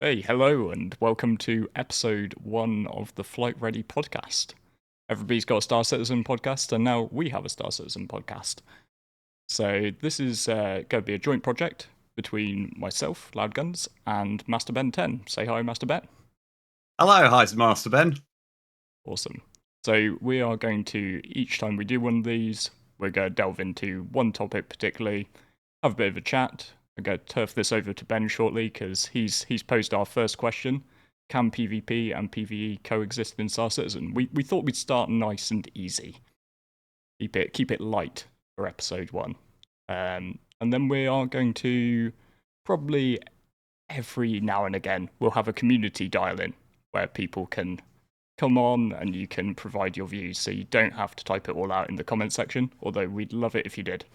Hey, hello, and welcome to episode 1 of the Flight Ready podcast. Everybody's got a Star Citizen podcast, and now we have a Star Citizen podcast. So, this is going to be a joint project between myself, LoudGuns, and MasterBen10. Say hi, MasterBen. Hello, hi, it's Master Ben. Awesome. So, we are going to, each time we do one of these, we're going to delve into one topic particularly, have a bit of a chat. I'm going to turf this over to Ben shortly because he's posed our first question. Can PvP and PvE coexist in Star Citizen? We thought we'd start nice and easy. Keep it light for episode 1. And then we are going to probably every now and again we'll have a community dial-in where people can come on and you can provide your views so you don't have to type it all out in the comment section, although we'd love it if you did.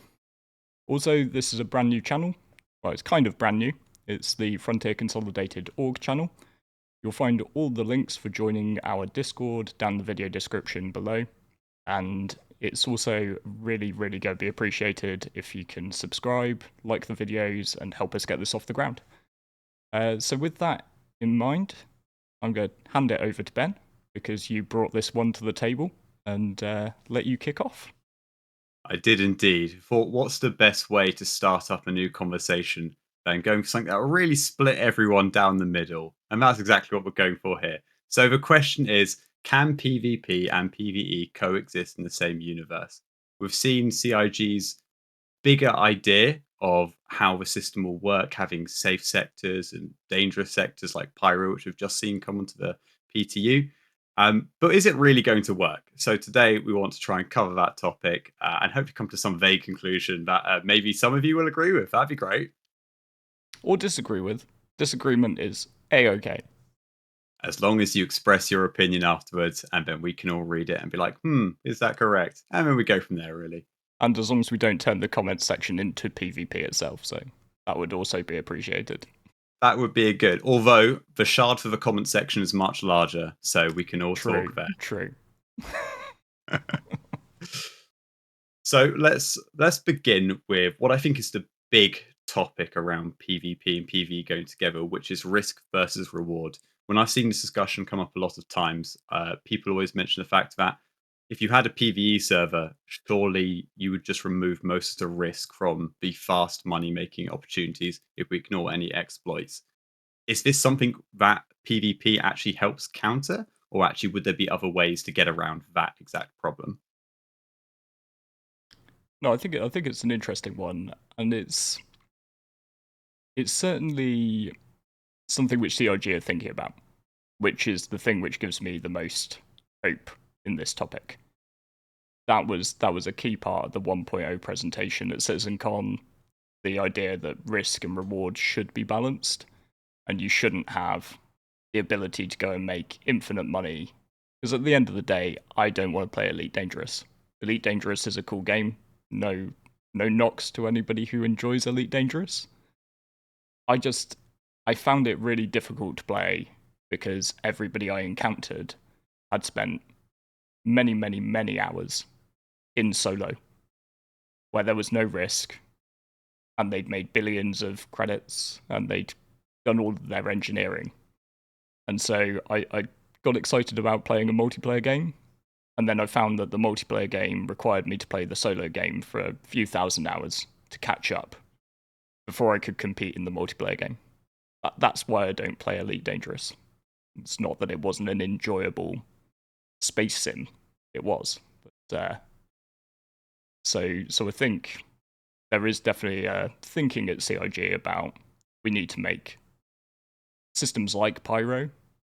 Also, this is a brand new channel. Well, it's kind of brand new. It's the Frontier Consolidated org channel. You'll find all the links for joining our Discord down the video description below. And it's also really, really going to be appreciated if you can subscribe, like the videos, and help us get this off the ground. So with that in mind, I'm going to hand it over to Ben, because you brought this one to the table, and let you kick off. I did indeed. Thought, what's the best way to start up a new conversation than going for something that will really split everyone down the middle? And that's exactly what we're going for here. So the question is, can PvP and PvE coexist in the same universe? We've seen CIG's bigger idea of how the system will work, having safe sectors and dangerous sectors like Pyro, which we've just seen come onto the PTU. But is it really going to work? So today we want to try and cover that topic and hopefully come to some vague conclusion that maybe some of you will agree with. That'd be great. Or disagree with. Disagreement is A-okay. As long as you express your opinion afterwards, and then we can all read it and be like, is that correct? And then we go from there, really. And as long as we don't turn the comments section into PvP itself, so that would also be appreciated. That would be a good. Although the shard for the comment section is much larger, so we can all talk there. True. So let's begin with what I think is the big topic around PvP and PvE going together, which is risk versus reward. When I've seen this discussion come up a lot of times, people always mention the fact that if you had a PvE server, surely you would just remove most of the risk from the fast money making opportunities if we ignore any exploits. Is this something that PvP actually helps counter, or actually would there be other ways to get around that exact problem? No, I think it's an interesting one, and it's certainly something which CRG are thinking about, which is the thing which gives me the most hope in this topic. That was a key part of the 1.0 presentation at CitizenCon, the idea that risk and reward should be balanced, and you shouldn't have the ability to go and make infinite money. Because at the end of the day, I don't want to play Elite Dangerous. Elite Dangerous is a cool game. No knocks to anybody who enjoys Elite Dangerous. I found it really difficult to play because everybody I encountered had spent many, many, many hours in solo, where there was no risk, and they'd made billions of credits, and they'd done all of their engineering. And so I got excited about playing a multiplayer game, and then I found that the multiplayer game required me to play the solo game for a few thousand hours to catch up before I could compete in the multiplayer game. That's why I don't play Elite Dangerous. It's not that it wasn't an enjoyable space sim. It was. But, so I think there is definitely thinking at CIG about we need to make systems like Pyro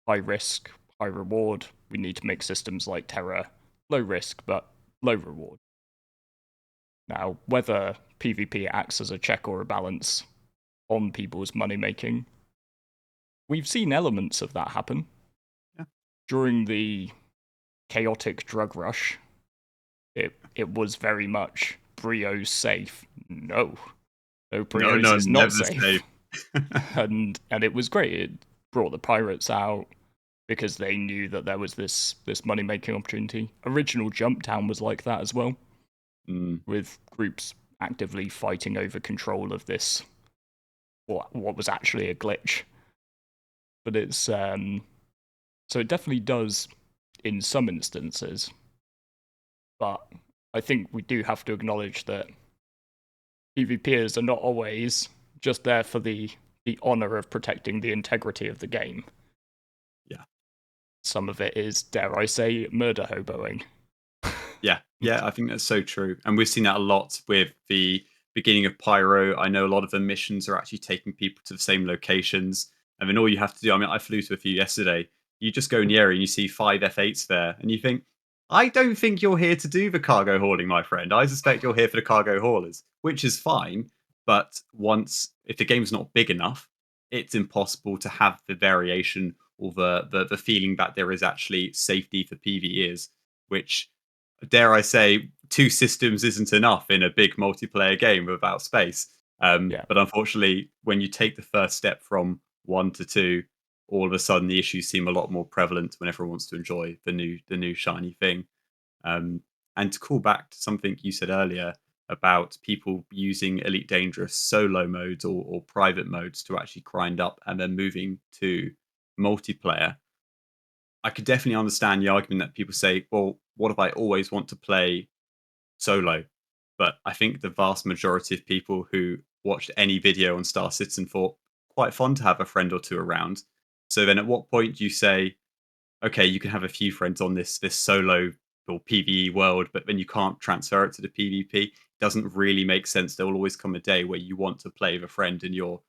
high risk, high reward. We need to make systems like Terra low risk but low reward. Now, whether PvP acts as a check or a balance on people's money making, we've seen elements of that happen. Yeah. During the chaotic drug rush, it was very much Brio's safe. No, Brio's is not never safe. safe. and it was great. It brought the pirates out because they knew that there was this money making opportunity. Original Jumptown was like that as well, with groups actively fighting over control of this what was actually a glitch. but it's so it definitely does in some instances. But I think we do have to acknowledge that PvPers are not always just there for the honor of protecting the integrity of the game. Yeah. Some of it is, dare I say, murder hoboing. Yeah, I think that's so true. And we've seen that a lot with the beginning of Pyro. I know a lot of the missions are actually taking people to the same locations. I mean, all you have to do, I mean, I flew to a few yesterday. You just go in the area and you see 5 F8s there, and you think, I don't think you're here to do the cargo hauling, my friend. I suspect you're here for the cargo haulers, which is fine. But if the game's not big enough, it's impossible to have the variation or the feeling that there is actually safety for PvEers, which, dare I say, 2 systems isn't enough in a big multiplayer game without space. Yeah. But unfortunately, when you take the first step from 1 to 2, all of a sudden the issues seem a lot more prevalent when everyone wants to enjoy the new shiny thing. Um, and to call back to something you said earlier about people using Elite Dangerous solo modes or private modes to actually grind up and then moving to multiplayer, I could definitely understand the argument that people say, well, what if I always want to play solo? But I think the vast majority of people who watched any video on Star Citizen thought quite fun to have a friend or two around. So then at what point do you say, okay, you can have a few friends on this solo or PvE world, but then you can't transfer it to the PvP? Doesn't really make sense. There will always come a day where you want to play with a friend and you're,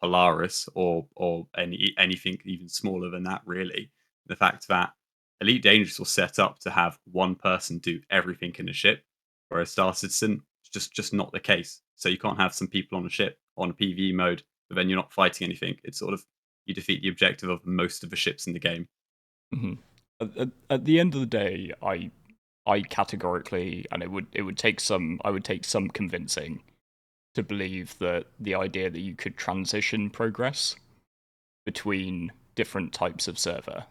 Polaris or anything even smaller than that, really. The fact that Elite Dangerous was set up to have one person do everything in the ship, whereas Star Citizen is just not the case. So you can't have some people on a ship on a PvE mode, but then you're not fighting anything. It's sort of, you defeat the objective of most of the ships in the game. Mm-hmm. At the end of the day, I categorically, and it would take some, I would take some convincing to believe that the idea that you could transition progress between different types of server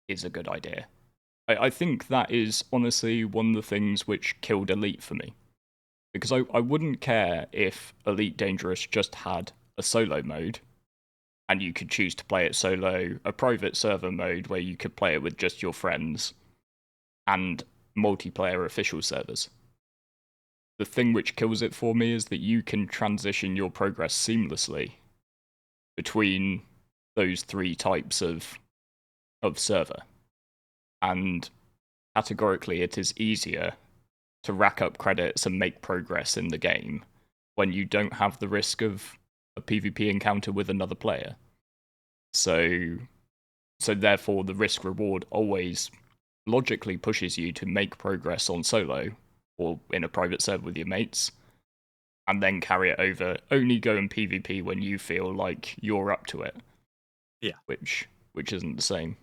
is a good idea. I think that is honestly one of the things which killed Elite for me. Because I wouldn't care if Elite Dangerous just had a solo mode and you could choose to play it solo, a private server mode where you could play it with just your friends, and multiplayer official servers. The thing which kills it for me is that you can transition your progress seamlessly between those 3 types of server. And categorically, it is easier to rack up credits and make progress in the game when you don't have the risk of a PvP encounter with another player. So therefore the risk reward always logically pushes you to make progress on solo or in a private server with your mates, and then carry it over. Only go in PvP when you feel like you're up to it. Yeah. Which isn't the same.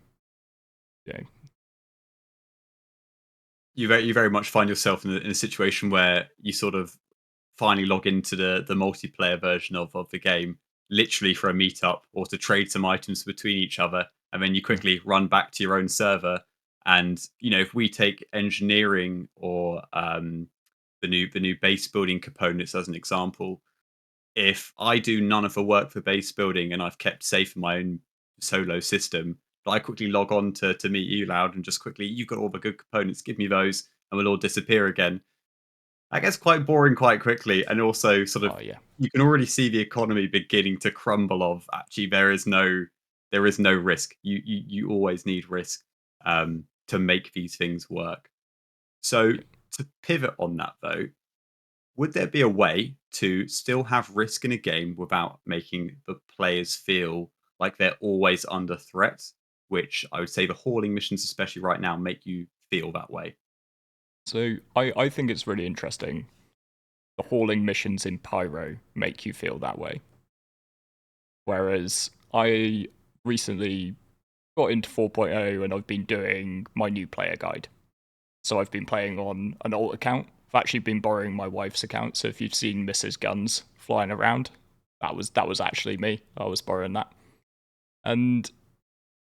Yeah. You very much find yourself in a situation where you sort of finally log into the multiplayer version of the game, literally for a meetup or to trade some items between each other, and then you quickly run back to your own server. And if we take engineering or the new base building components as an example, if I do none of the work for base building and I've kept safe in my own solo system, but I quickly log on to meet you, Loud, and just quickly, you've got all the good components, give me those, and we'll all disappear again. That gets quite boring quite quickly, and also sort of, Oh yeah. you can already see the economy beginning to crumble. Of actually, there is no risk. You always need risk to make these things work. So Yeah. to pivot on that though, would there be a way to still have risk in a game without making the players feel like they're always under threat? Which I would say the hauling missions, especially right now, make you feel that way. So I think it's really interesting. The hauling missions in Pyro make you feel that way. Whereas I recently got into 4.0 and I've been doing my new player guide. So I've been playing on an alt account. I've actually been borrowing my wife's account. So if you've seen Mrs. Guns flying around, that was actually me. I was borrowing that. And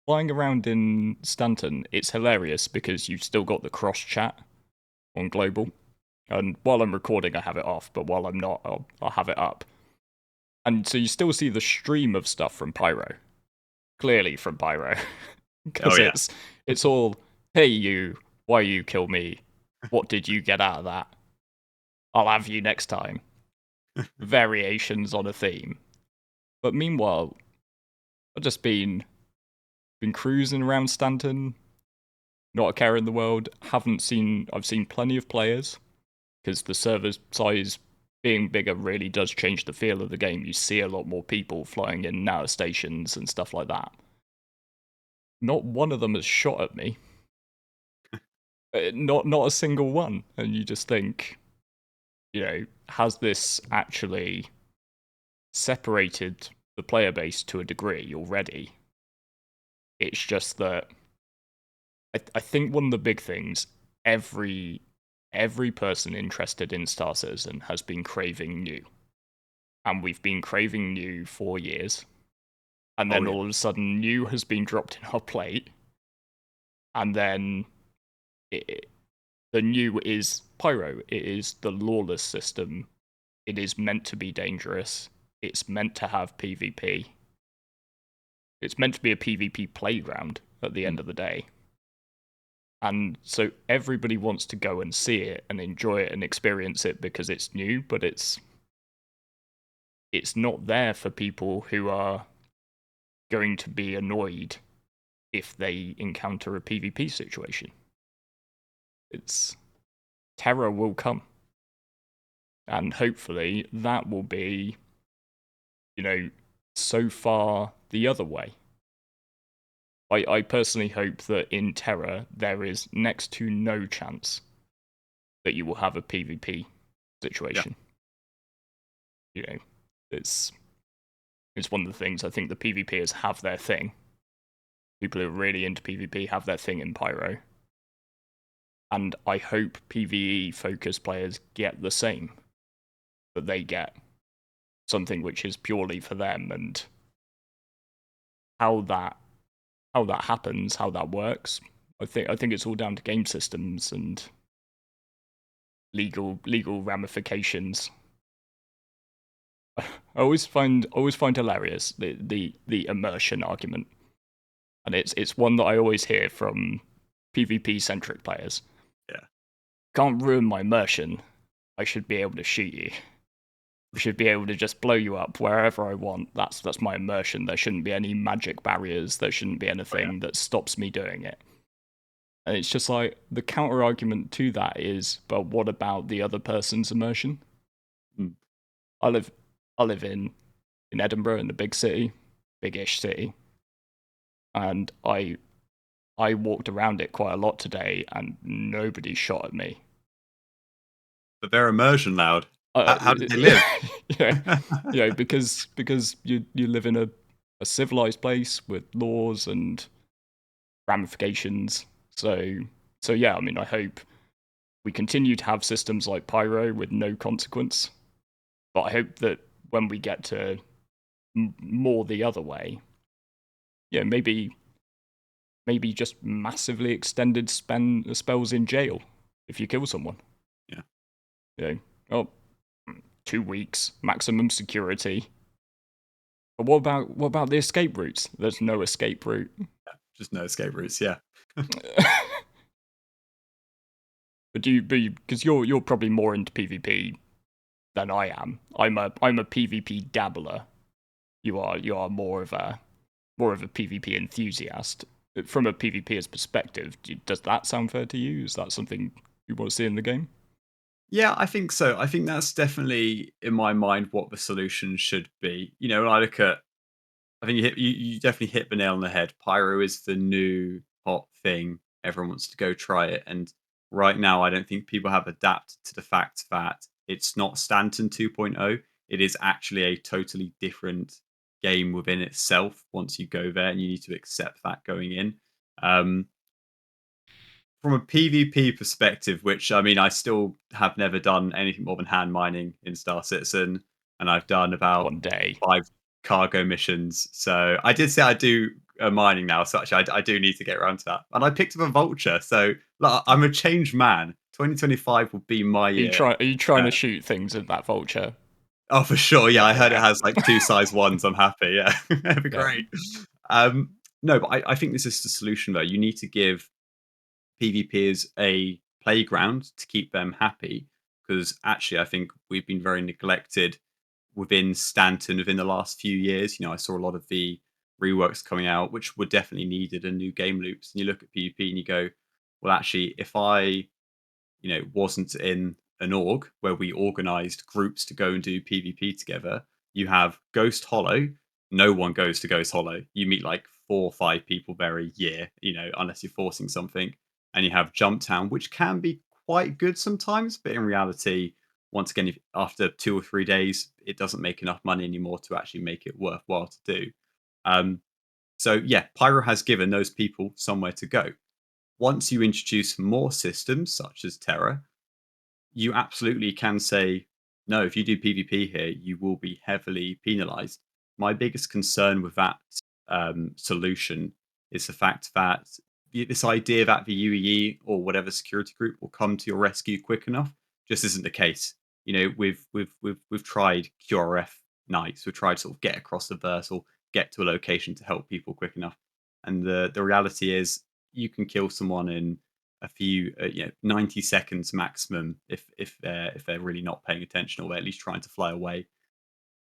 flying around in Stanton, it's hilarious because you've still got the cross chat on global. And while I'm recording, I have it off, but while I'm not, I'll have it up. And so you still see the stream of stuff from Pyro. clearly from Pyro, because Oh yeah. it's all, hey you, why you kill me? What did you get out of that? I'll have you next time. Variations on a theme. But meanwhile, I've just been cruising around Stanton, not a care in the world. I've seen plenty of players, because the server size being bigger really does change the feel of the game. You see a lot more people flying in and out of stations and stuff like that. Not one of them has shot at me. Not a single one. And you just think, has this actually separated the player base to a degree already? It's just that I think one of the big things, every person interested in Star Citizen has been craving new. And we've been craving new for years. And then all of a sudden, new has been dropped in our plate. And then the new is Pyro. It is the lawless system. It is meant to be dangerous. It's meant to have PvP. It's meant to be a PvP playground at the end of the day. And so everybody wants to go and see it and enjoy it and experience it because it's new, but it's not there for people who are going to be annoyed if they encounter a PvP situation. Terror will come. And hopefully that will be, so far the other way. I personally hope that in Terror there is next to no chance that you will have a PvP situation. Yeah. It's one of the things. I think the PvPers have their thing. People who are really into PvP have their thing in Pyro. And I hope PvE focused players get the same. That they get something which is purely for them, and how that happens, how that works. I think it's all down to game systems and legal ramifications. I always find hilarious the immersion argument, and it's one that I always hear from PvP centric players. Yeah, can't ruin my immersion. I should be able to shoot you. I should be able to just blow you up wherever I want. That's my immersion. There shouldn't be any magic barriers. There shouldn't be anything that stops me doing it. And it's just like, the counter argument to that is, but what about the other person's immersion? Mm. I live in Edinburgh, in the big city, big-ish city, and I walked around it quite a lot today, and nobody shot at me. But they're immersion loud. How did they live? Because you live in a civilized place with laws and ramifications. So yeah, I mean, I hope we continue to have systems like Pyro with no consequence. But I hope that when we get to more the other way, maybe just massively extended spells in jail if you kill someone. Yeah. 2 weeks, maximum security. But what about the escape routes? There's no escape route. Yeah, just no escape routes, yeah. But because you're probably more into PvP than I am. I'm a PvP dabbler. You are more of a PvP enthusiast. From a PvPer's perspective, does that sound fair to you? Is that something you want to see in the game? Yeah, I think so. I think that's definitely, in my mind, what the solution should be. When I look at, I think you definitely hit the nail on the head. Pyro is the new hot thing. Everyone wants to go try it. And right now, I don't think people have adapted to the fact that it's not Stanton 2.0. It is actually a totally different game within itself once you go there, and you need to accept that going in. From a PvP perspective, which, I mean, I still have never done anything more than hand mining in Star Citizen, and I've done about 1 day 5 cargo missions. So I did say I do mining now, so actually I do need to get around to that. And I picked up a vulture, so look, I'm a changed man. 2025 will be my year. Are you trying to shoot things in that vulture? Oh, for sure. Yeah, I heard it has like 2 size 1s. I'm happy. Yeah, that'd be great. No, but I think this is the solution, though. You need to give PvPers a playground to keep them happy, because actually, I think we've been very neglected within Stanton within the last few years. I saw a lot of the reworks coming out, which were definitely needed, and new game loops. And you look at PvP and you go, well, actually, if I wasn't in an org where we organized groups to go and do PvP together. You have Ghost Hollow. No one goes to Ghost Hollow. You meet like 4 or 5 people there a year, unless you're forcing something. And you have Jump Town, which can be quite good sometimes, but in reality, once again, after 2 or 3 days, it doesn't make enough money anymore to actually make it worthwhile to do. Um, so yeah, Pyro has given those people somewhere to go. Once you introduce more systems such as Terra, you absolutely can say, no, if you do PvP here, you will be heavily penalized. My biggest concern with that solution is the fact that this idea that the UEE or whatever security group will come to your rescue quick enough just isn't the case. We've tried QRF nights, we've tried to sort of get across the verse or get to a location to help people quick enough, and the reality is you can kill someone in a few 90 seconds maximum if they're really not paying attention or they're at least trying to fly away.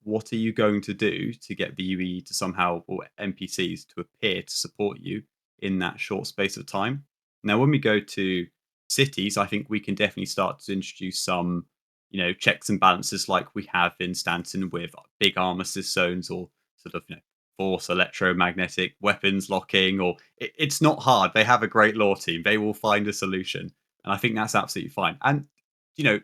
What are you going to do to get the UE to somehow, or NPCs to appear to support you in that short space of time? Now, when we go to cities, I think we can definitely start to introduce some checks and balances like we have in Stanton with big armistice zones, or sort of force electromagnetic weapons locking, or it's not hard. They have a great law team. They will find a solution. And I think that's absolutely fine. And,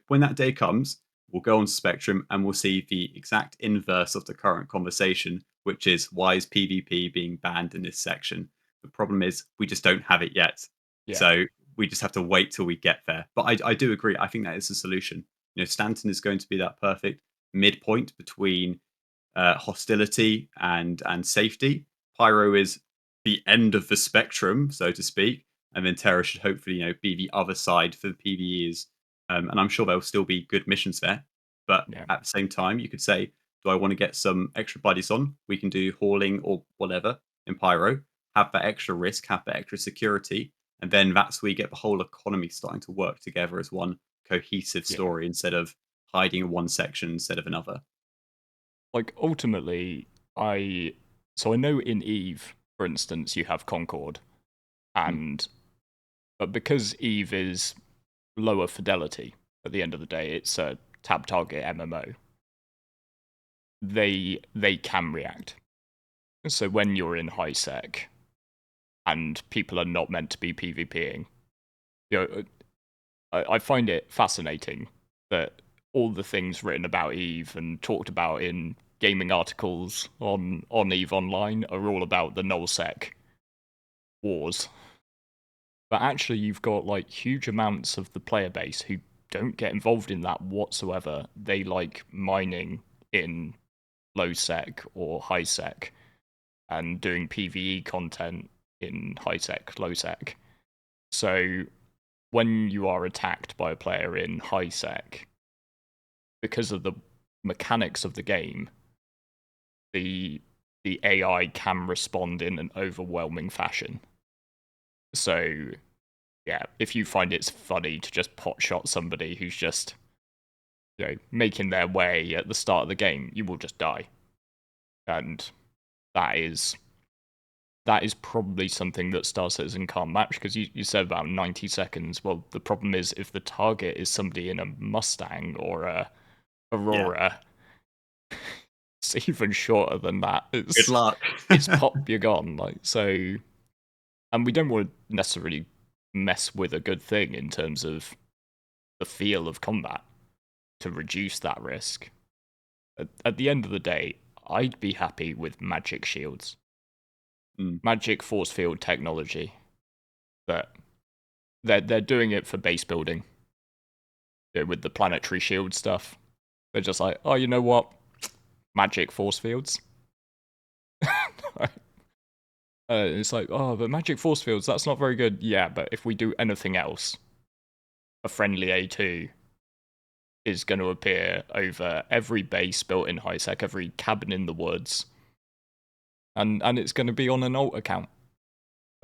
when that day comes, we'll go on Spectrum and we'll see the exact inverse of the current conversation, which is why is PvP being banned in this section? The problem is we just don't have it yet. Yeah. So we just have to wait till we get there. But I do agree. I think that is the solution. Stanton is going to be that perfect midpoint between hostility and safety. Pyro is the end of the spectrum, so to speak, and then Terra should hopefully be the other side for the PVEs. And I'm sure there'll still be good missions there. But Yeah. at the same time, you could say, do I want to get some extra buddies on? We can do hauling or whatever in Pyro, have that extra risk, have that extra security, and then that's where you get the whole economy starting to work together as one cohesive Yeah. story instead of hiding in one section instead of another. Like, ultimately, I know in Eve, for instance, you have Concord, Mm. but because Eve is lower fidelity at the end of the day, it's a tab target MMO. They can react. So when you're in high sec and people are not meant to be PvPing, I find it fascinating that all the things written about Eve and talked about in gaming articles on Eve Online are all about the nullsec wars. But actually, you've got like huge amounts of the player base who don't get involved in that whatsoever. They like mining in low sec or high sec and doing PvE content in high sec, low sec. So when you are attacked by a player in high sec, because of the mechanics of the game, the AI can respond in an overwhelming fashion. So yeah, if you find it's funny to just pot shot somebody who's just making their way at the start of the game, you will just die. And that is probably something that Star Citizen can't match, because you said about 90 seconds. Well, the problem is if the target is somebody in a Mustang or a Aurora, it's even shorter than that. Good luck. It's pop, you're gone. Like, so, and we don't want to necessarily mess with a good thing in terms of the feel of combat to reduce that risk. At the end of the day, I'd be happy with magic shields, magic force field technology. But they're doing it for base building. With the planetary shield stuff, they're just like, oh, you know what? Magic force fields. It's like, oh, but magic force fields, that's not very good. Yeah, but if we do anything else, a friendly A2 is going to appear over every base built in high sec, every cabin in the woods, and it's going to be on an alt account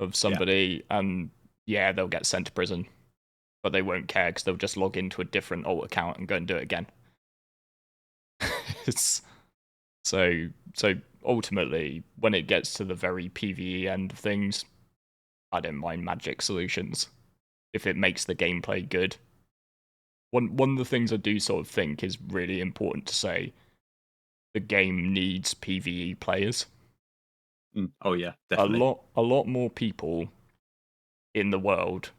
of somebody, and yeah, they'll get sent to prison, but they won't care because they'll just log into a different alt account and go and do it again. So ultimately, when it gets to the very PvE end of things, I don't mind magic solutions if it makes the gameplay good. One of the things I do sort of think is really important to say: the game needs PvE players. Oh yeah, definitely. A lot more people in the world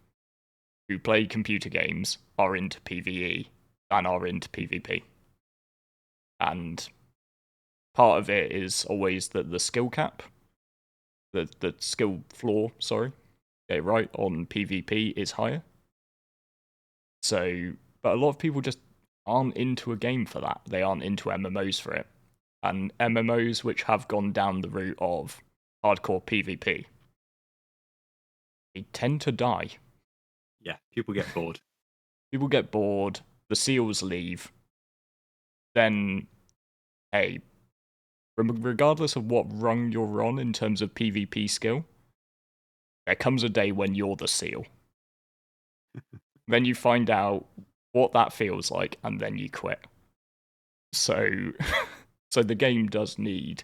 who play computer games are into PvE than are into PvP. And part of it is always that the skill cap, the skill floor, sorry, get it right, on PvP is higher. So, but a lot of people just aren't into a game for that. They aren't into MMOs for it. And MMOs which have gone down the route of hardcore PvP, they tend to die. Yeah, people get bored. People get bored, the seals leave, then, hey, regardless of what rung you're on in terms of PvP skill, there comes a day when you're the seal. Then you find out what that feels like, and then you quit. So, so the game does need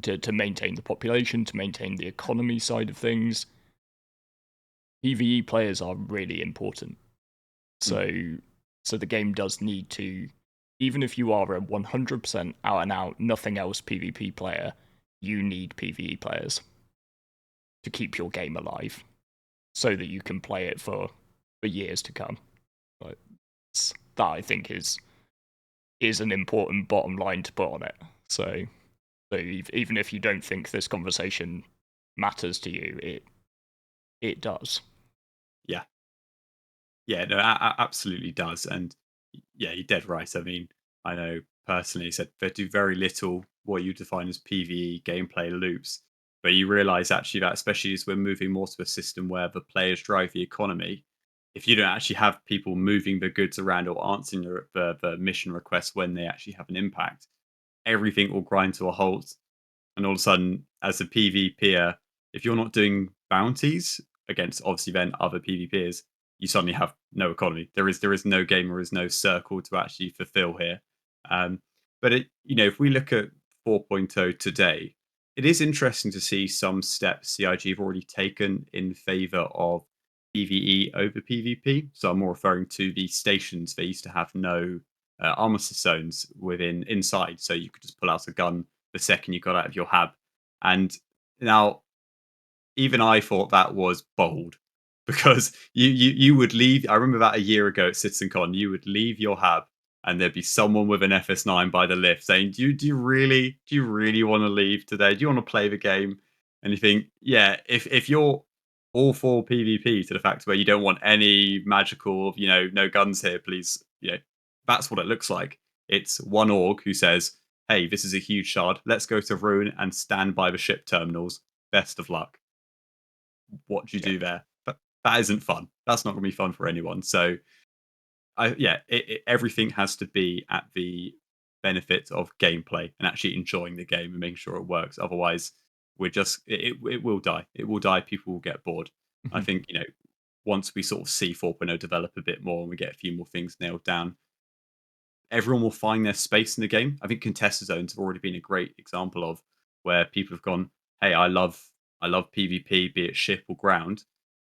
to maintain the population, to maintain the economy side of things. PvE players are really important. So the game does need to, even if you are a 100% out and out nothing else PvP player, you need PvE players to keep your game alive, so that you can play it for years to come. Like, that I think is an important bottom line to put on it. So even if you don't think this conversation matters to you, it does. Yeah, no, absolutely does. And yeah, you're dead right. I mean, I know personally said they do very little what you define as PvE gameplay loops, but you realize actually that, especially as we're moving more to a system where the players drive the economy, if you don't actually have people moving the goods around or answering the mission requests when they actually have an impact, everything will grind to a halt. And all of a sudden, as a PvPer, if you're not doing bounties against obviously then other PvPers, you suddenly have no economy. There is no game, there is no circle to actually fulfill here. Um, but if we look at 4.0 today, it is interesting to see some steps CIG have already taken in favor of PvE over PvP. So I'm more referring to the stations. They used to have no armistice zones inside, so you could just pull out a gun the second you got out of your hab. And now, even I thought that was bold because you would leave. I remember that a year ago at CitizenCon, you would leave your hab and there'd be someone with an FS9 by the lift saying, do you really want to leave today? Do you want to play the game?" And you think, yeah, if you're all for PvP to the fact where you don't want any magical, no guns here, please, that's what it looks like. It's one org who says, "Hey, this is a huge shard. Let's go to Ruin and stand by the ship terminals. Best of luck." What do you Yeah. do there? But that isn't fun. That's not going to be fun for anyone. So, everything has to be at the benefit of gameplay and actually enjoying the game and making sure it works. Otherwise, it will die. It will die. People will get bored. I think once we sort of see 4.0 develop a bit more and we get a few more things nailed down, everyone will find their space in the game. I think contested zones have already been a great example of where people have gone, "Hey, I love PvP, be it ship or ground.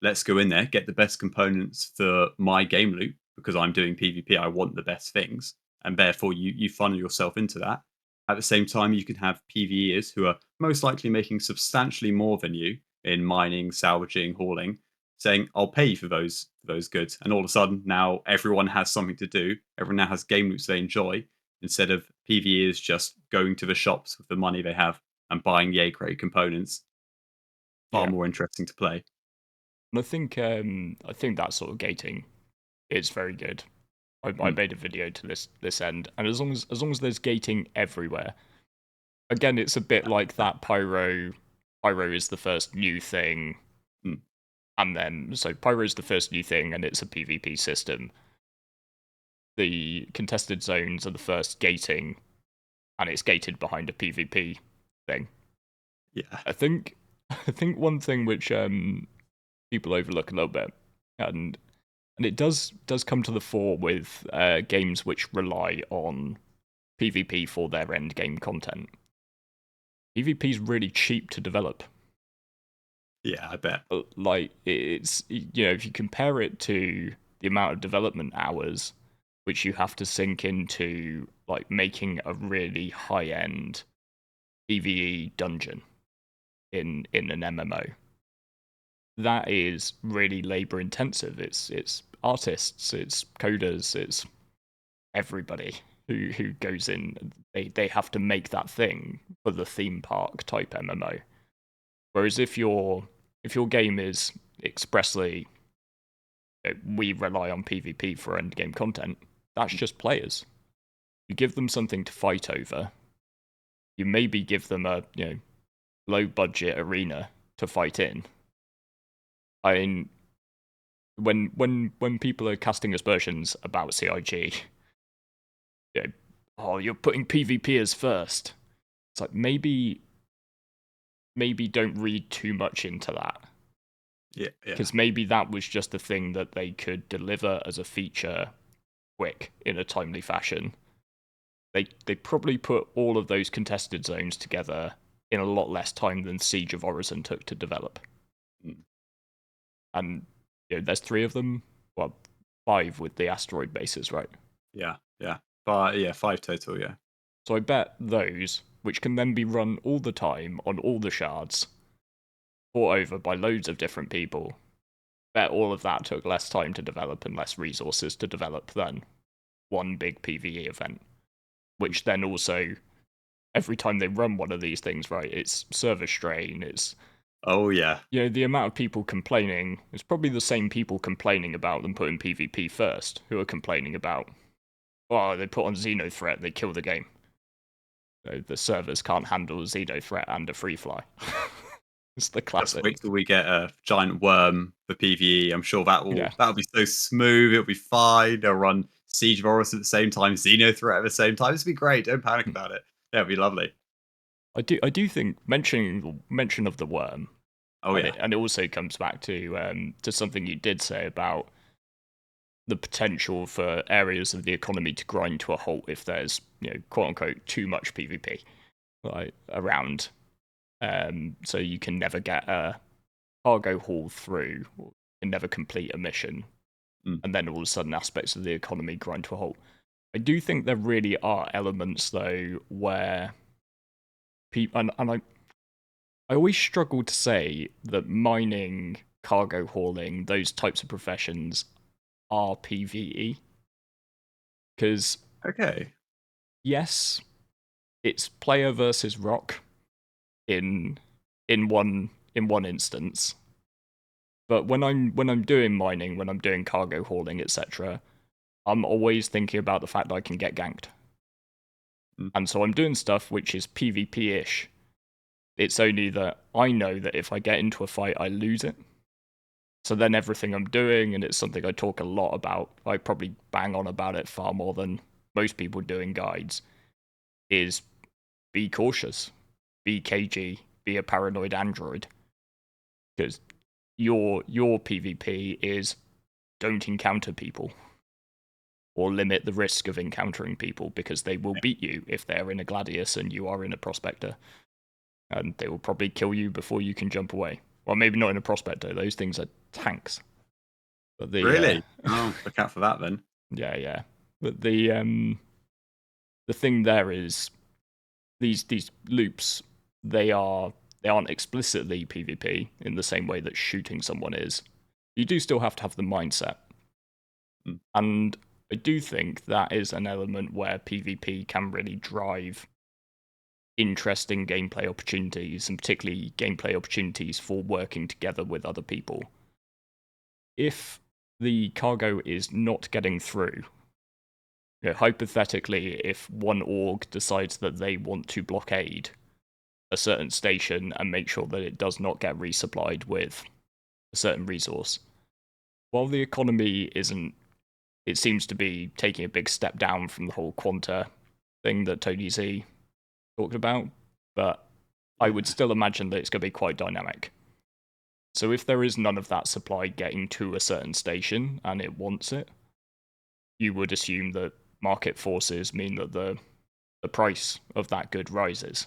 Let's go in there, get the best components for my game loop because I'm doing PvP. I want the best things, and therefore you funnel yourself into that." At the same time, you can have PvEers who are most likely making substantially more than you in mining, salvaging, hauling, saying, "I'll pay you for those goods." And all of a sudden, now everyone has something to do. Everyone now has game loops they enjoy instead of PvEers just going to the shops with the money they have and buying the A-grade components. Far Yeah. more interesting to play. And I think that sort of gating is very good. I Mm, made a video to this end, and as long as there's gating everywhere, again, it's a bit like that Pyro. Pyro is the first new thing, mm, and then so Pyro is the first new thing, and it's a PvP system. The contested zones are the first gating, and it's gated behind a PvP thing. Yeah. I think one thing which people overlook a little bit, and it does come to the fore with games which rely on PvP for their end game content. PvP is really cheap to develop. Yeah, I bet. Like, it's, if you compare it to the amount of development hours which you have to sink into like making a really high end PvE dungeon in an MMO, that is really labor intensive. It's artists, it's coders, it's everybody who goes in. They have to make that thing for the theme park type MMO. Whereas if your game is expressly, we rely on PvP for end game content, that's just players. You give them something to fight over. You maybe give them a low budget arena to fight in. I mean, when people are casting aspersions about CIG, oh, you're putting PvPers first. It's like, maybe don't read too much into that. Yeah. Because maybe that was just a thing that they could deliver as a feature quick in a timely fashion. They probably put all of those contested zones together in a lot less time than Siege of Orison took to develop. Mm. And there's 3 of them. Well, 5 with the asteroid bases, right? Yeah. 5 total, yeah. So I bet those, which can then be run all the time on all the shards, fought over by loads of different people, bet all of that took less time to develop and less resources to develop than one big PvE event. Which then also, every time they run one of these things, right, it's server strain, it's... Oh, yeah. The amount of people complaining, it's probably the same people complaining about them putting PvP first, who are complaining about, oh, they put on Xenothreat, they kill the game. So the servers can't handle Xenothreat and a free fly. It's the classic. Just wait till we get a giant worm for PvE. I'm sure that'll be so smooth. It'll be fine. They'll run Siege of Horus at the same time, Xenothreat at the same time. This will be great. Don't panic about it. Yeah, it'll be lovely. I do think mention of the worm. Oh, yeah. And it also comes back to something you did say about the potential for areas of the economy to grind to a halt if there's, quote unquote, too much PvP around. So you can never get a cargo haul through, or can never complete a mission, and then all of a sudden aspects of the economy grind to a halt. I do think there really are elements though where people, and I always struggle to say that mining, cargo hauling, those types of professions are PvE. Because Okay. yes, it's player versus rock in one instance. But when I'm doing mining, when I'm doing cargo hauling, etc., I'm always thinking about the fact that I can get ganked. And so I'm doing stuff which is PvP-ish. It's only that I know that if I get into a fight, I lose it. So then everything I'm doing, and it's something I talk a lot about, I probably bang on about it far more than most people doing guides, is be cautious, be cagey, be a paranoid android. Because your PvP is don't encounter people, or limit the risk of encountering people, because they will beat you if they're in a Gladius and you are in a Prospector. And they will probably kill you before you can jump away. Well, maybe not in a Prospector, those things are tanks. But Really? Oh, look out for that then. Yeah. But the thing there is these loops, they aren't explicitly PvP in the same way that shooting someone is. You do still have to have the mindset. And I do think that is an element where PvP can really drive interesting gameplay opportunities, and particularly gameplay opportunities for working together with other people. If the cargo is not getting through, hypothetically, if one org decides that they want to blockade a certain station and make sure that it does not get resupplied with a certain resource, while the economy isn't, it seems to be taking a big step down from the whole Quanta thing that Tony Z talked about, but I would still imagine that it's going to be quite dynamic. So if there is none of that supply getting to a certain station and it wants it, you would assume that market forces mean that the price of that good rises.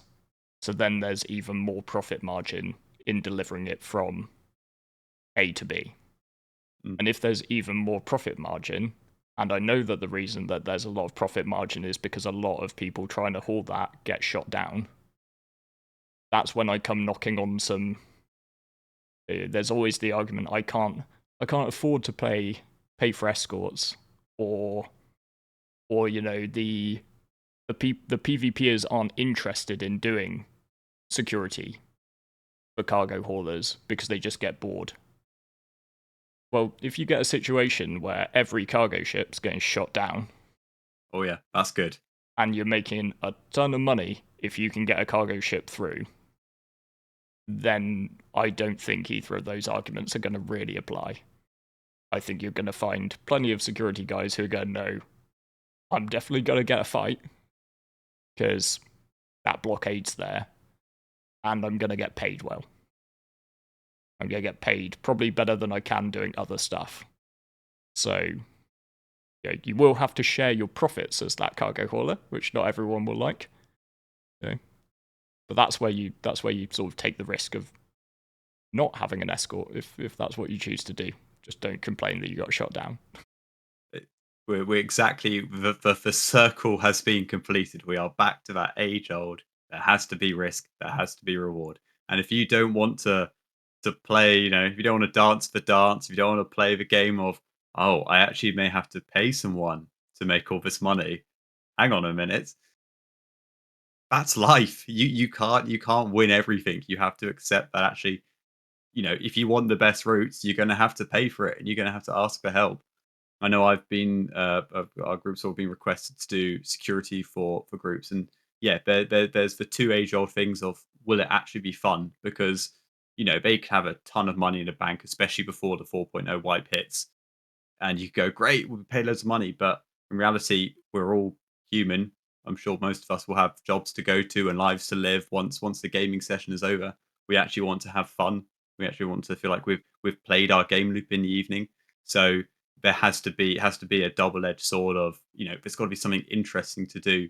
So then there's even more profit margin in delivering it from A to B. And if there's even more profit margin, and I know that the reason that there's a lot of profit margin is because a lot of people trying to haul that get shot down, that's when I come knocking on some. There's always the argument I can't afford to pay for escorts, or you know, the PvPers aren't interested in doing security for cargo haulers because they just get bored. Well, if you get a situation where every cargo ship's getting shot down, oh yeah, that's good, and you're making a ton of money if you can get a cargo ship through, then I don't think either of those arguments are going to really apply. I think you're going to find plenty of security guys who are going, no, I'm definitely going to get a fight because that blockade's there, and I'm going to get paid well. I'm going to get paid probably better than I can doing other stuff. So you will have to share your profits as that cargo hauler, which not everyone will like. But that's where you sort of take the risk of not having an escort if that's what you choose to do. Just don't complain that you got shot down. We're exactly the circle has been completed. We are back to that age old. There has to be risk. There has to be reward. And if you don't want to play, if you don't want to dance the dance, if you don't want to play the game of, oh, I actually may have to pay someone to make all this money. Hang on a minute. That's life. You can't win everything. You have to accept that actually, if you want the best routes, you're going to have to pay for it, and you're going to have to ask for help. I know I've been our groups all been requested to do security for groups, and yeah, there's the two age old things of, will it actually be fun? Because they could have a ton of money in the bank, especially before the 4.0 wipe hits, and you go, great, we'll pay loads of money, but in reality, we're all human. I'm sure most of us will have jobs to go to and lives to live once the gaming session is over. We actually want to have fun. We actually want to feel like we've played our game loop in the evening. So there has to be a double-edged sword of, there's got to be something interesting to do.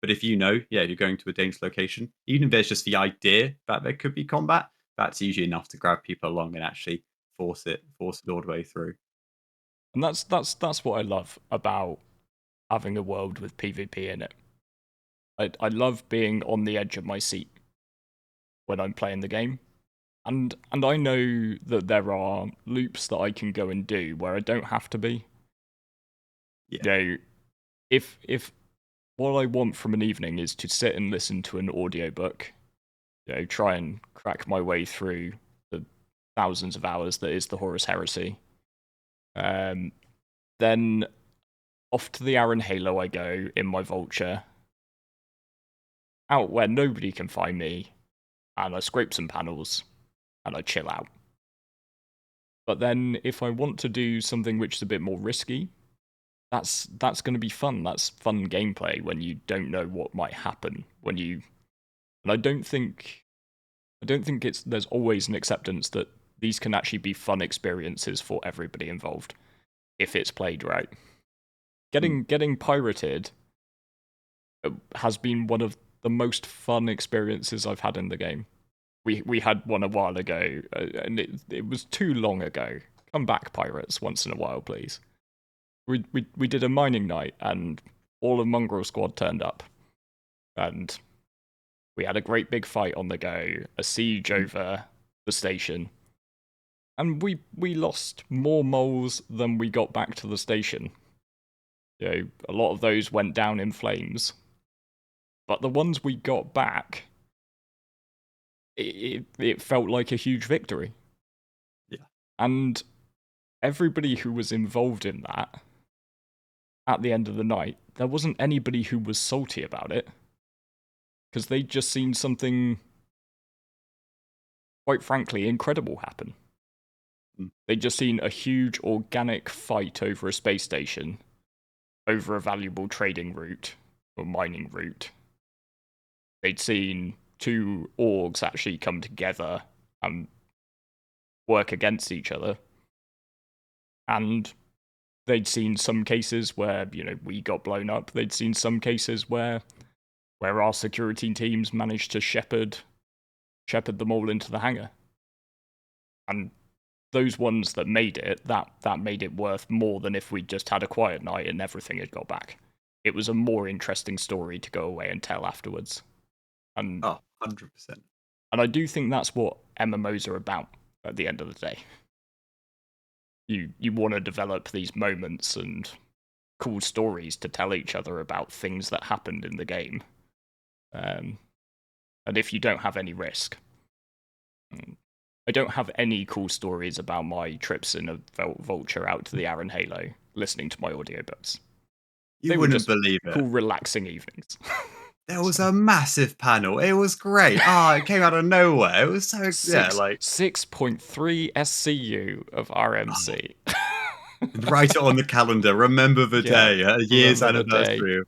But if you're going to a dangerous location, even if there's just the idea that there could be combat, that's usually enough to grab people along and actually force it all the way through. And that's what I love about having a world with PvP in it. I love being on the edge of my seat when I'm playing the game. And I know that there are loops that I can go and do where I don't have to be. Yeah. If what I want from an evening is to sit and listen to an audiobook, try and crack my way through the thousands of hours that is the Horus Heresy, then off to the Aaron Halo I go in my Vulture, out where nobody can find me, and I scrape some panels, and I chill out. But then if I want to do something which is a bit more risky, that's going to be fun. That's fun gameplay when you don't know what might happen. And I don't think there's always an acceptance that these can actually be fun experiences for everybody involved if it's played right. Getting pirated has been one of the most fun experiences I've had in the game. We had one a while ago, and it was too long ago. Come back, pirates, once in a while, please. We did a mining night, and all of Mongrel Squad turned up, and we had a great big fight on the go, a siege over the station, and we lost more moles than we got back to the station. A lot of those went down in flames, but the ones we got back, it felt like a huge victory. Yeah. And everybody who was involved in that, at the end of the night, there wasn't anybody who was salty about it, because they'd just seen something, quite frankly, incredible happen. They'd just seen a huge organic fight over a space station, over a valuable trading route, or mining route. They'd seen two orgs actually come together and work against each other. And they'd seen some cases where, we got blown up. They'd seen some cases where our security teams managed to shepherd them all into the hangar. And those ones that made it, that made it worth more than if we just had a quiet night and everything had got back. It was a more interesting story to go away and tell afterwards. And 100%. And I do think that's what MMOs are about at the end of the day. You want to develop these moments and cool stories to tell each other about things that happened in the game. And if you don't have any risk. I don't have any cool stories about my trips in a Vulture out to the Aaron Halo, listening to my audiobooks. You wouldn't believe it. Cool, relaxing evenings. There was a massive panel. It was great. It came out of nowhere. It was so 6.3 SCU of RMC. Write it on the calendar. Remember the day. A year's anniversary.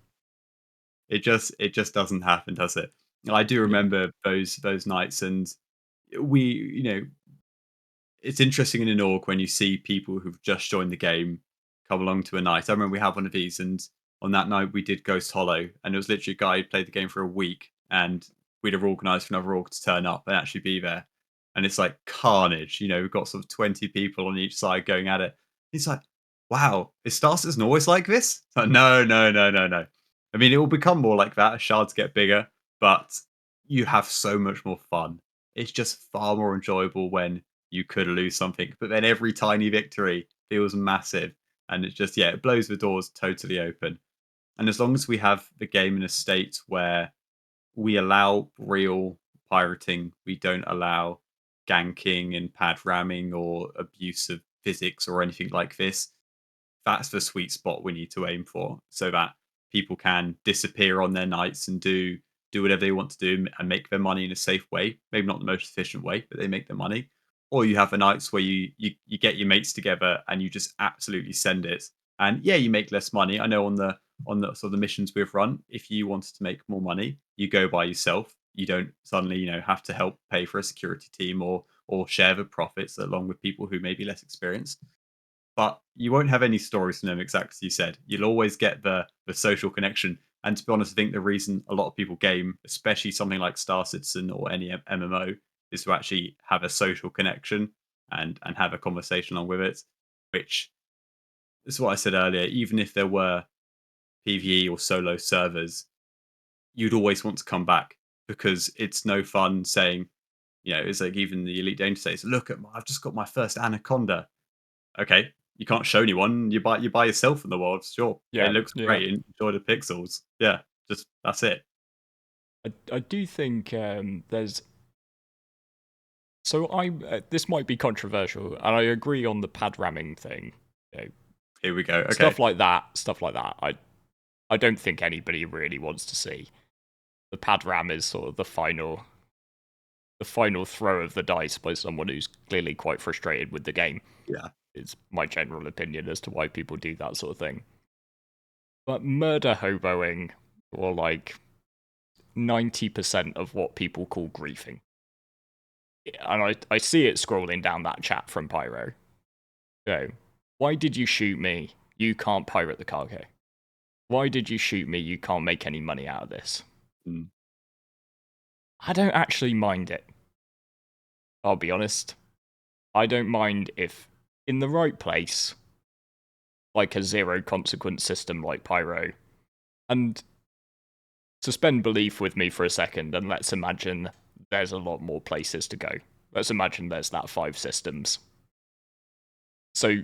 It just doesn't happen, does it? I do remember those nights, and it's interesting in an org when you see people who've just joined the game come along to a night. I remember we had one of these, and on that night we did Ghost Hollow, and it was literally a guy who played the game for a week, and we'd have organised for another org to turn up and actually be there. And it's like carnage, we've got sort of 20 people on each side going at it. He's like, wow, is Star Citizen always like this? Like, no. I mean, it will become more like that as shards get bigger, but you have so much more fun. It's just far more enjoyable when you could lose something, but then every tiny victory feels massive, and it's just it blows the doors totally open. And as long as we have the game in a state where we allow real pirating, we don't allow ganking and pad ramming or abuse of physics or anything like this, that's the sweet spot we need to aim for, so that people can disappear on their nights and do whatever they want to do and make their money in a safe way. Maybe not the most efficient way, but they make their money. Or you have the nights where you get your mates together and you just absolutely send it. And you make less money. I know on the sort of the missions we've run, if you wanted to make more money, you go by yourself. You don't suddenly, have to help pay for a security team or share the profits along with people who may be less experienced. But you won't have any stories from them, exactly as you said. You'll always get the social connection. And to be honest, I think the reason a lot of people game, especially something like Star Citizen or any MMO, is to actually have a social connection and have a conversation along with it, which is what I said earlier. Even if there were PvE or solo servers, you'd always want to come back, because it's no fun saying, it's like even the Elite Dangerous says, look I've just got my first Anaconda. Okay, you can't show anyone. You buy yourself in the world. Sure, it looks great. Enjoy the pixels. Yeah, just that's it. I do think there's. So this might be controversial, and I agree on the pad ramming thing. Here we go. Okay. Stuff like that. I don't think anybody really wants to see. The pad ram is sort of the final throw of the dice by someone who's clearly quite frustrated with the game. Yeah. Is my general opinion as to why people do that sort of thing. But murder hoboing, or like 90% of what people call griefing. And I see it scrolling down that chat from Pyro. Why did you shoot me? You can't pirate the cargo. Why did you shoot me? You can't make any money out of this. I don't actually mind it. I'll be honest. I don't mind if, in the right place, like a zero consequence system like Pyro, and suspend belief with me for a second, and let's imagine there's a lot more places to go. Let's imagine there's that 5 systems. So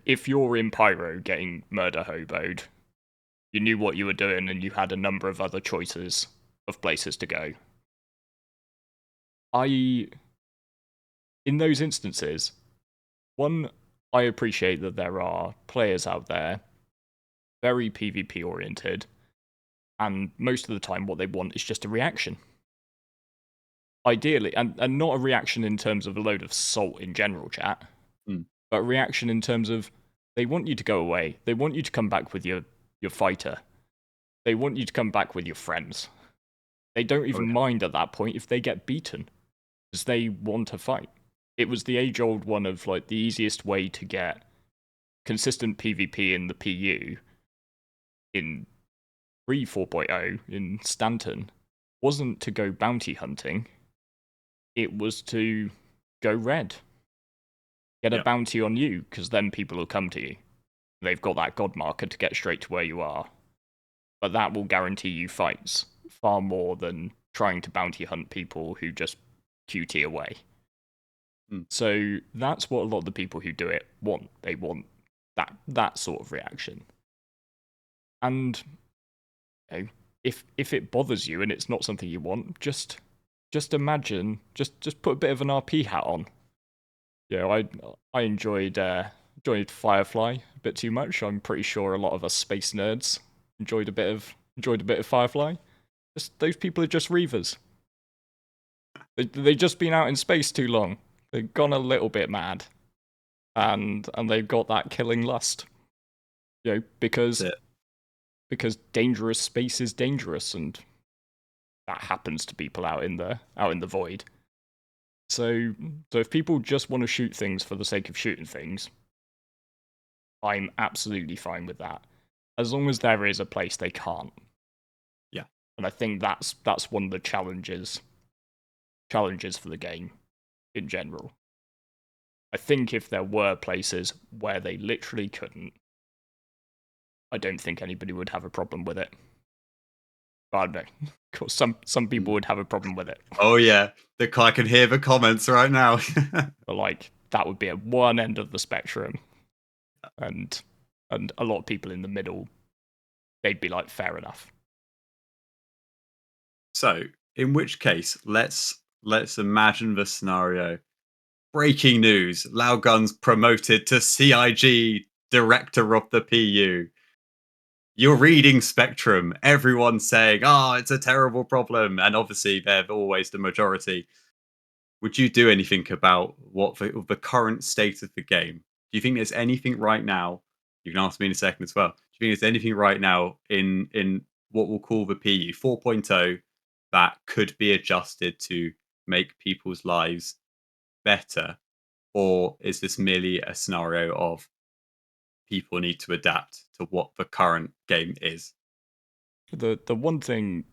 if you're in Pyro getting murder hoboed, you knew what you were doing and you had a number of other choices of places to go. In those instances, one, I appreciate that there are players out there, very PvP oriented, and most of the time what they want is just a reaction. Ideally, and not a reaction in terms of a load of salt in general chat, but a reaction in terms of they want you to go away, they want you to come back with your fighter, they want you to come back with your friends. They don't Oh, even yeah. mind at that point if they get beaten, because they want to fight. It was the age-old one of like the easiest way to get consistent PvP in the PU in 4.0 in Stanton wasn't to go bounty hunting. It was to go red. Get a Yeah. bounty on you, because then people will come to you. They've got that god marker to get straight to where you are. But that will guarantee you fights far more than trying to bounty hunt people who just QT away. Mm. So that's what a lot of the people who do it want. They want that sort of reaction. And you know, if it bothers you and it's not something you want, just imagine, just put a bit of an RP hat on. I enjoyed Firefly a bit too much. I'm pretty sure a lot of us space nerds enjoyed a bit of Firefly. Just, those people are just reavers. They've just been out in space too long. They've gone a little bit mad, and they've got that killing lust. Because dangerous space is dangerous, and that happens to people out in the void. So if people just want to shoot things for the sake of shooting things, I'm absolutely fine with that, as long as there is a place they can't. Yeah. And I think that's one of the challenges for the game in general. I think if there were places where they literally couldn't, I don't think anybody would have a problem with it. But I don't know. Of course, some people would have a problem with it. Oh yeah, I can hear the comments right now. But like, that would be at one end of the spectrum, and a lot of people in the middle, they'd be like, fair enough. So, in which case, let's imagine the scenario. Breaking news: LoudGuns promoted to CIG director of the PU. You're reading Spectrum. Everyone's saying, "Oh, it's a terrible problem," and obviously they're always the majority. Would you do anything about what the current state of the game? Do you think there's anything right now? You can ask me in a second as well. Do you think there's anything right now in what we'll call the PU 4.0 that could be adjusted to make people's lives better, or is this merely a scenario of people need to adapt to what the current game is? The one thing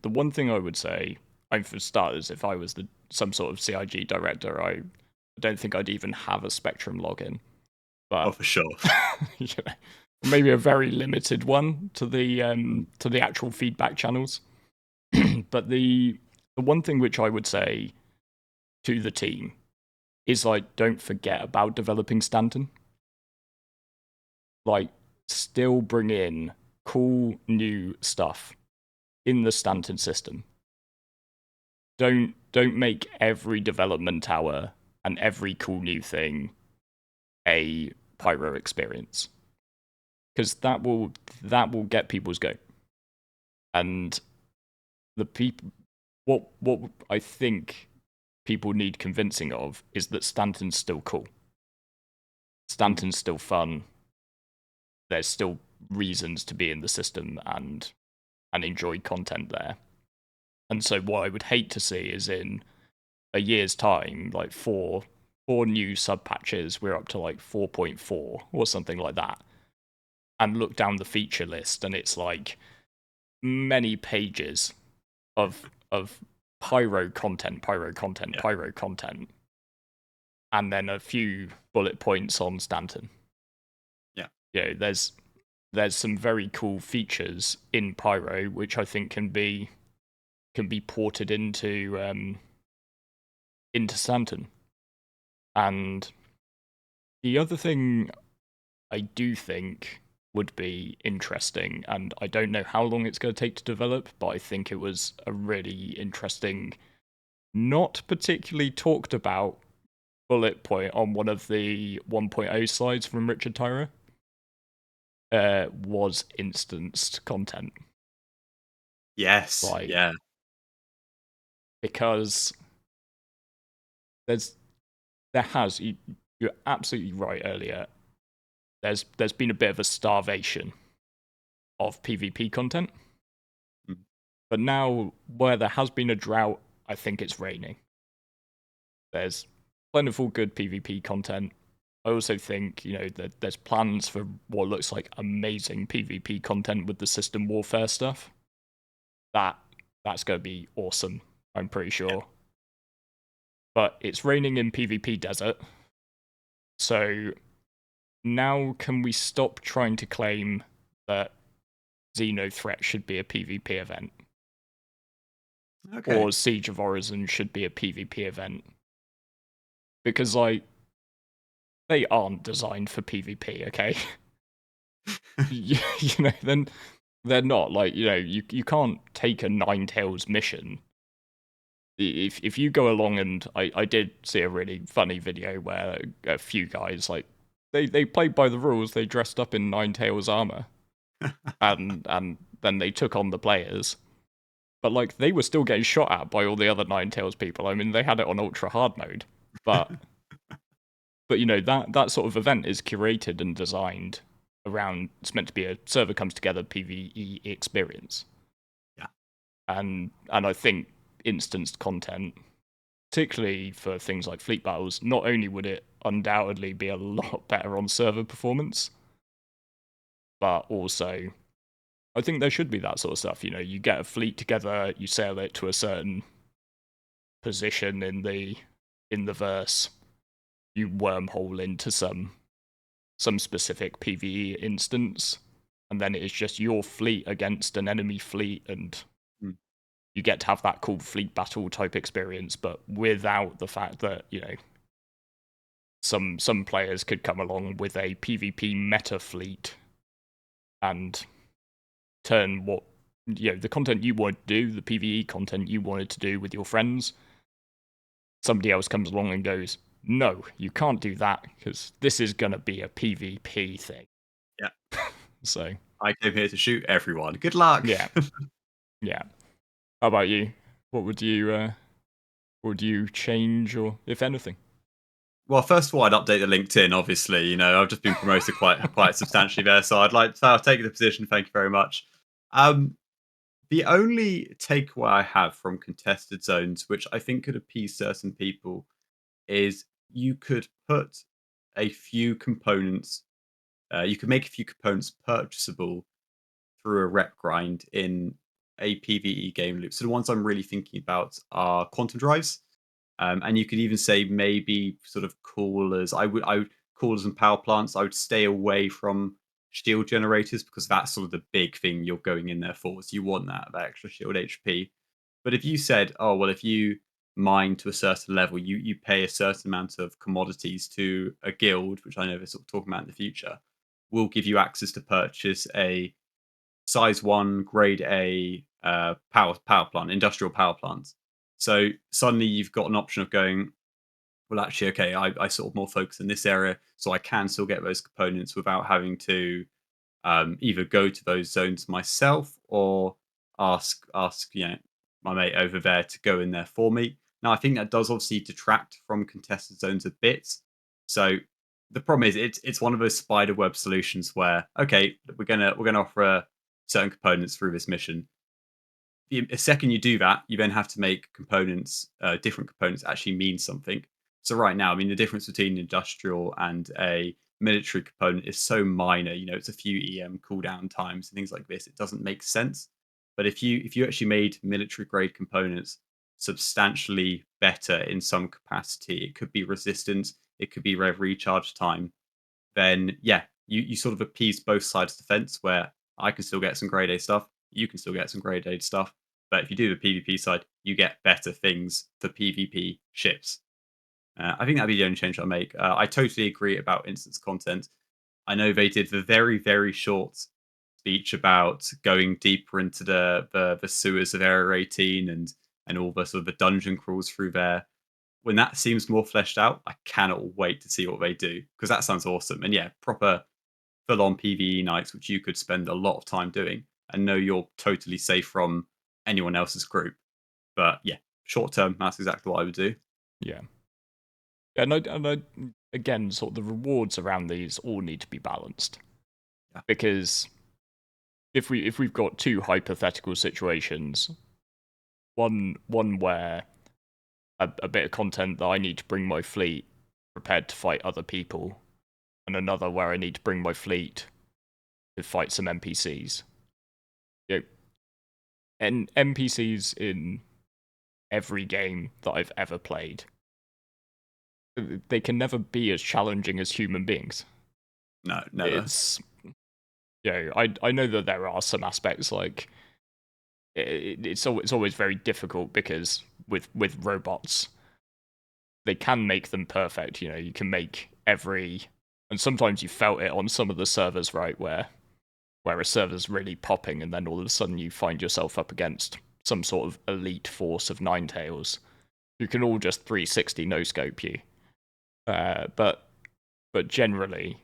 I would say, for starters, if I was some sort of CIG director, I don't think I'd even have a Spectrum login. Oh, But for sure. maybe a very limited one to the actual feedback channels. But the one thing which I would say to the team is, like, don't forget about developing Stanton. Like, still bring in cool new stuff in the Stanton system. Don't make every development tower and every cool new thing a Pyro experience, because that will get people's goat. And the people, what I think people need convincing of is that Stanton's still cool. Stanton's still fun. There's still reasons to be in the system and enjoy content there. And so what I would hate to see is, in a year's time, like four new sub patches, we're up to like 4.4 or something like that, and look down the feature list and it's like many pages of pyro content, and then a few bullet points on Stanton. Yeah. There's some very cool features in Pyro which I think can be ported into Stanton. And the other thing I do think would be interesting, and I don't know how long it's going to take to develop, but I think it was a really interesting, not particularly talked about bullet point on one of the 1.0 slides from Richard Tyra, was instanced content. Yes. Like, yeah. because you're absolutely right earlier, there's been a bit of a starvation of PvP content. Mm. But now, where there has been a drought, I think it's raining. There's plentiful good PvP content. I also think, that there's plans for what looks like amazing PvP content with the system warfare stuff. That's going to be awesome, I'm pretty sure. But it's raining in PvP Desert. So now can we stop trying to claim that Xeno Threat should be a PvP event? Okay. Or Siege of Orison should be a PvP event? Because, like, they aren't designed for PvP, okay? Then they're not. Like, you can't take a Ninetales mission. If you go along, and I did see a really funny video where a few guys, like, they played by the rules, they dressed up in Ninetales armor, and then they took on the players. But, like, they were still getting shot at by all the other Ninetales people. I mean, they had it on ultra hard mode, but that sort of event is curated and designed around. It's meant to be a server comes together PvE experience. Yeah, and I think instanced content, particularly for things like fleet battles, not only would it undoubtedly be a lot better on server performance, but also I think there should be that sort of stuff. You get a fleet together, you sail it to a certain position in the verse, you wormhole into some specific PvE instance, and then it is just your fleet against an enemy fleet, and you get to have that cool fleet battle type experience, but without the fact that, some players could come along with a PvP meta fleet and turn what, the content you wanted to do, the PvE content you wanted to do with your friends, somebody else comes along and goes, no, you can't do that, because this is going to be a PvP thing. Yeah. So I came here to shoot everyone. Good luck. Yeah. Yeah. How about you? What would you change, or if anything? Well, first of all, I'd update the LinkedIn. Obviously, I've just been promoted quite substantially there, so I'll take the position. Thank you very much. The only takeaway I have from contested zones, which I think could appease certain people, is you could put a few components. You could make a few components purchasable through a rep grind in a PVE game loop. So the ones I'm really thinking about are quantum drives. And you could even say maybe sort of coolers. I would coolers and power plants. I would stay away from shield generators because that's sort of the big thing you're going in there for. So you want that extra shield HP. But if you said, oh well, if you mine to a certain level, you pay a certain amount of commodities to a guild, which I know they're sort of talking about in the future, will give you access to purchase a size 1 grade A power plant, industrial power plant. So suddenly you've got an option of going, well, actually, okay, I sort of more focus in this area, so I can still get those components without having to either go to those zones myself or ask my mate over there to go in there for me. Now, I think that does obviously detract from contested zones a bit. So the problem is it's one of those spider web solutions where, okay, we're gonna offer certain components through this mission. The second you do that, you then have to make components, different components actually mean something. So right now, I mean, the difference between industrial and a military component is so minor. It's a few EM cooldown times and things like this. It doesn't make sense. But if you actually made military grade components substantially better in some capacity, it could be resistance, it could be rev recharge time. Then yeah, you sort of appease both sides of the fence where I can still get some grade A stuff, you can still get some grade A stuff. But if you do the PvP side, you get better things for PvP ships. I think that'd be the only change I'll make. I totally agree about instance content. I know they did the very, very short speech about going deeper into the sewers of Area 18 and all the sort of the dungeon crawls through there. When that seems more fleshed out, I cannot wait to see what they do because that sounds awesome. And yeah, proper full on PvE nights, which you could spend a lot of time doing and know you're totally safe from anyone else's group. But yeah, short term, that's exactly what I would do. Yeah. Again, sort of the rewards around these all need to be balanced. Yeah. Because if we've got two hypothetical situations, one where a bit of content that I need to bring my fleet prepared to fight other people, and another where I need to bring my fleet to fight some NPCs. You know, and NPCs in every game that I've ever played, they can never be as challenging as human beings. No, never. It's I know that there are some aspects like it's always very difficult because with robots they can make them perfect. You can make every, and sometimes you felt it on some of the servers, right, where a server's really popping and then all of a sudden you find yourself up against some sort of elite force of Ninetales who can all just 360 no scope you. But generally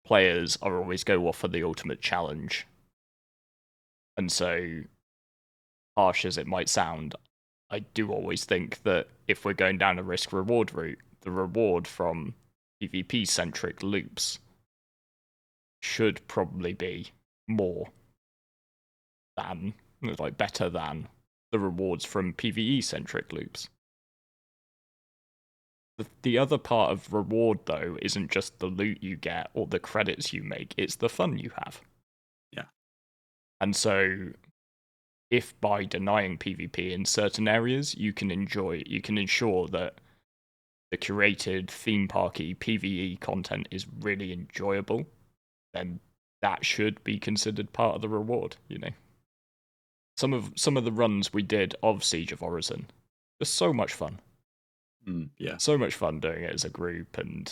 players are always go off for the ultimate challenge. And so, harsh as it might sound, I do always think that if we're going down a risk-reward route, the reward from PvP-centric loops should probably be more than, like, better than the rewards from PvE-centric loops. The other part of reward, though, isn't just the loot you get or the credits you make, it's the fun you have. Yeah. And so, if by denying PvP in certain areas, you can ensure that the curated theme parky PvE content is really enjoyable, then that should be considered part of the reward, Some of the runs we did of Siege of Orison were so much fun. Yeah. So much fun doing it as a group and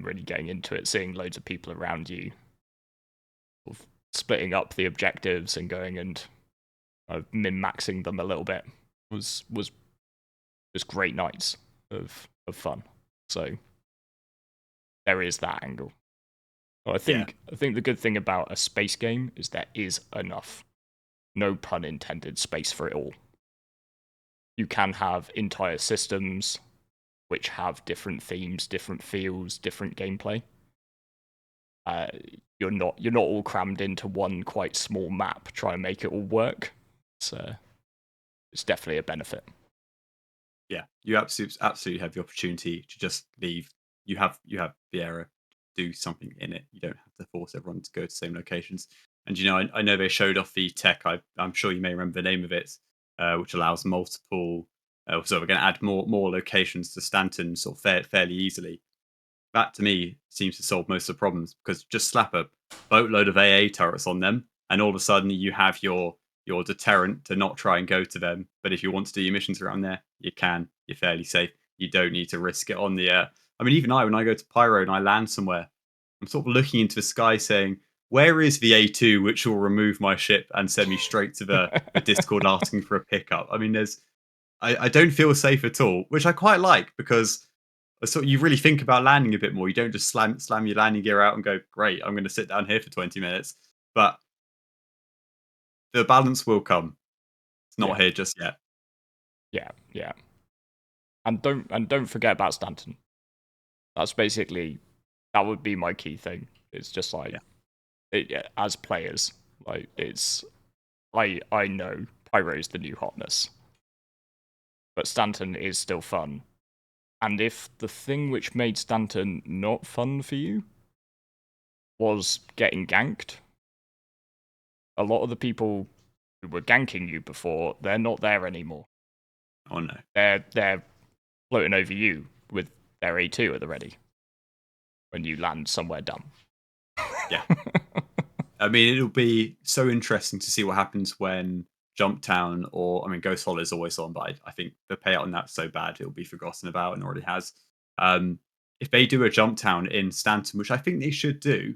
really getting into it, seeing loads of people around you, sort of splitting up the objectives and going and min-maxing them a little bit was just great nights of fun. So there is that angle. Well, I think the good thing about a space game is there is enough, no pun intended, space for it all. You can have entire systems which have different themes, different feels, different gameplay. You're not all crammed into one quite small map trying to make it all work. So it's definitely a benefit. Yeah, you absolutely have the opportunity to just leave. You have the era, do something in it. You don't have to force everyone to go to the same locations. And I know they showed off the tech. I'm sure you may remember the name of it, which allows multiple. So we're going to add more locations to Stanton sort of fairly easily. That to me seems to solve most of the problems because just slap a boatload of AA turrets on them, and all of a sudden you have your deterrent to not try and go to them. But if you want to do your missions around there, you can. You're fairly safe. You don't need to risk it on the. I mean, even when I go to Pyro and I land somewhere, I'm sort of looking into the sky saying, "Where is the A2 which will remove my ship and send me straight to the Discord asking for a pickup?" I mean, I don't feel safe at all, which I quite like because so you really think about landing a bit more. You don't just slam your landing gear out and go, "Great, I'm going to sit down here for 20 minutes." But the balance will come. It's not here just yet. Yeah. And don't forget about Stanton. That's basically, that would be my key thing. It's just like as players, like I know Pyro's the new hotness, but Stanton is still fun. And if the thing which made Stanton not fun for you was getting ganked, a lot of the people who were ganking you before, they're not there anymore. Oh no. They're floating over you with their A2 at the ready when you land somewhere dumb. Yeah. I mean, it'll be so interesting to see what happens when Jumptown Ghost Hollow is always on, but I think the payout on that's so bad it'll be forgotten about and already has. If they do a Jumptown in Stanton, which I think they should do,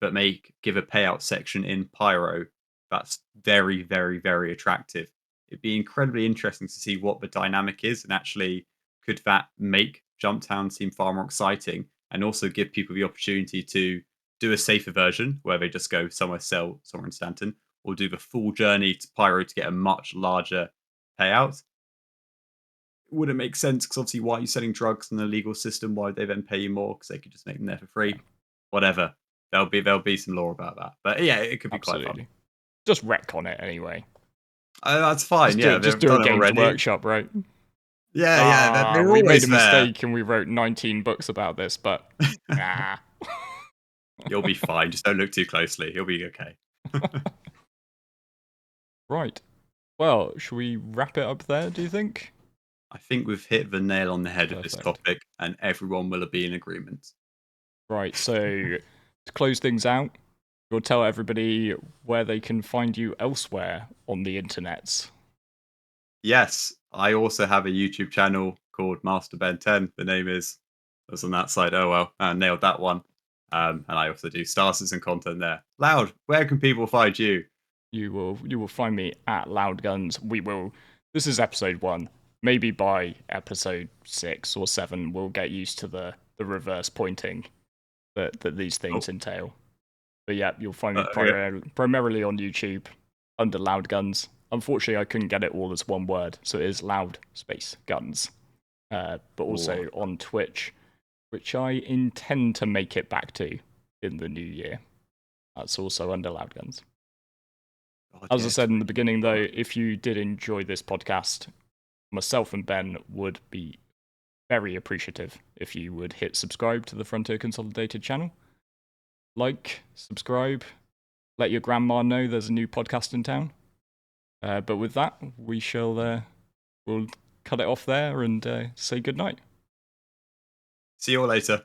but give a payout section in Pyro, that's very, very, very attractive. It'd be incredibly interesting to see what the dynamic is and actually could that make Jumptown seem far more exciting and also give people the opportunity to do a safer version where they just go somewhere in Stanton or do the full journey to Pyro to get a much larger payout. Would it make sense? Because obviously, why are you selling drugs in the legal system? Why would they then pay you more? Because they could just make them there for free. Whatever. there'll be some lore about that. But yeah, it could be quite fun. Absolutely. Just retcon it anyway. That's fine. Just do a Games Workshop, right? Yeah, they're we made always a mistake and we wrote 19 books about this, but nah. You'll be fine. Just don't look too closely. You'll be okay. Right. Well, should we wrap it up there, do you think? I think we've hit the nail on the head of this Perfect. topic, and everyone will be in agreement. Right, so to close things out, we'll tell everybody where they can find you elsewhere on the internets. Yes, I also have a YouTube channel called MasterBen10. The name is on that side. Oh well, I nailed that one. And I also do Star Citizen content there. Loud, where can people find you? You will find me at LoudGuns. This is episode 1. Maybe by episode 6 or 7 we'll get used to the reverse pointing that these things entail. But yeah, you'll find me primarily on YouTube under LoudGuns. Unfortunately, I couldn't get it all as one word, so it is Loud Space Guns. But also on Twitch, which I intend to make it back to in the new year. That's also under LoudGuns. As I said in the beginning, though, if you did enjoy this podcast, myself and Ben would be very appreciative if you would hit subscribe to the Frontier Consolidated channel. Like, subscribe, let your grandma know there's a new podcast in town. But with that, we'll cut it off there and say goodnight. See you all later.